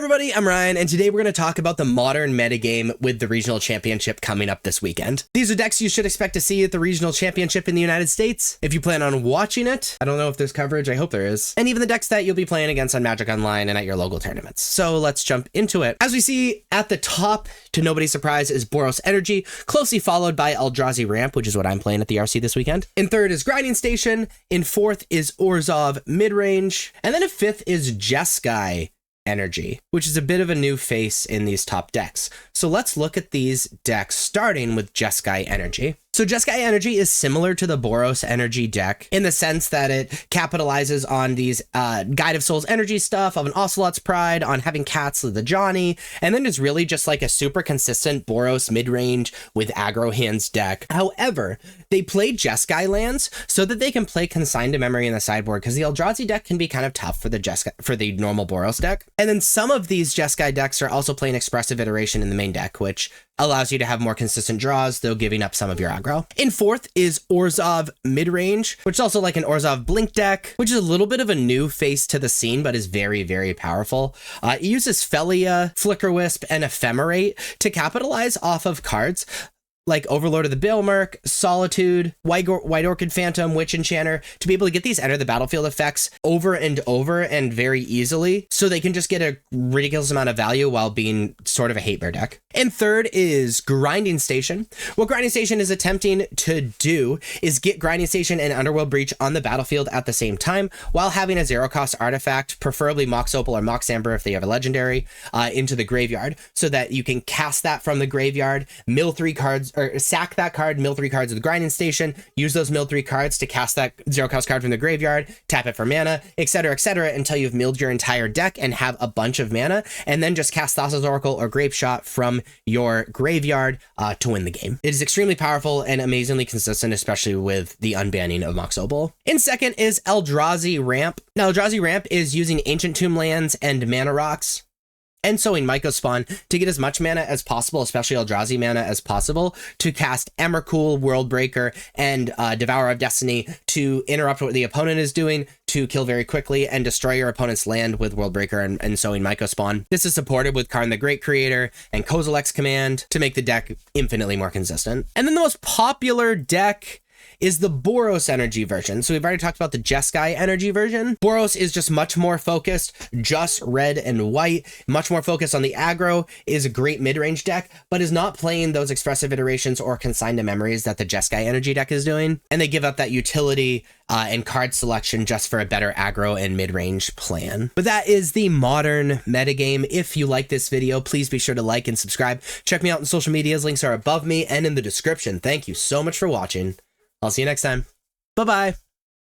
everybody, I'm Ryan, and today we're going to talk about the modern metagame with the regional championship coming up this weekend. These are decks you should expect to see at the regional championship in the United States. If you plan on watching it, I don't know if there's coverage, I hope there is. And even the decks that you'll be playing against on Magic Online and at your local tournaments. So let's jump into it. As we see at the top, to nobody's surprise, is Boros Energy, closely followed by Eldrazi Ramp, which is what I'm playing at the RC this weekend. In third is Grinding Station. In fourth is Orzhov Midrange. And then in fifth is Jeskai Energy, which is a bit of a new face in these top decks. So let's look at these decks, starting with Jeskai Energy. So Jeskai Energy is similar to the Boros Energy deck in the sense that it capitalizes on these Guide of Souls energy stuff, of an Ocelot's Pride, on having Cats the Johnny, and then it's really just like a super consistent Boros mid-range with aggro hands deck. However, they play Jeskai lands so that they can play Consign to Memory in the sideboard, because the Eldrazi deck can be kind of tough for the normal Boros deck. And then some of these Jeskai decks are also playing Expressive Iteration in the main deck, which allows you to have more consistent draws, though giving up some of your aggro. In fourth is Orzhov Midrange, which is also like an Orzhov Blink deck, which is a little bit of a new face to the scene, but is very, very powerful. It uses Felia, Flicker Wisp, and Ephemerate to capitalize off of cards like Overlord of the Bailmerk, Solitude, White Orchid Phantom, Witch Enchanter, to be able to get these enter the battlefield effects over and over and very easily, so they can just get a ridiculous amount of value while being sort of a hate bear deck. And third is Grinding Station. What Grinding Station is attempting to do is get Grinding Station and Underworld Breach on the battlefield at the same time, while having a zero-cost artifact, preferably Mox Opal or Mox Amber if they have a legendary, into the graveyard, so that you can cast that from the graveyard, mill 3 cards, or sack that card, mill 3 cards with the Grinding Station, use those mill 3 cards to cast that zero cost card from the graveyard, tap it for mana, etc., until you've milled your entire deck and have a bunch of mana, and then just cast Thassa's Oracle or Grape Shot from your graveyard to win the game. It is extremely powerful and amazingly consistent, especially with the unbanning of Mox Opal. In second is Eldrazi Ramp. Now, Eldrazi Ramp is using Ancient Tomb lands and Mana Rocks and Sowing Mycospawn to get as much mana as possible, especially Eldrazi mana as possible, to cast Emrakul, Worldbreaker, and Devourer of Destiny to interrupt what the opponent is doing, to kill very quickly and destroy your opponent's land with Worldbreaker and Sowing Mycospawn. This is supported with Karn the Great Creator and Kozilek's Command to make the deck infinitely more consistent. And then the most popular deck is the Boros Energy version. So we've already talked about the Jeskai Energy version. Boros is just much more focused, just red and white, much more focused on the aggro, is a great mid-range deck, but is not playing those Expressive Iterations or Consign to Memories that the Jeskai Energy deck is doing. And they give up that utility and card selection just for a better aggro and mid-range plan. But that is the modern metagame. If you like this video, please be sure to like and subscribe. Check me out on social medias. Links are above me and in the description. Thank you so much for watching. I'll see you next time. Bye-bye.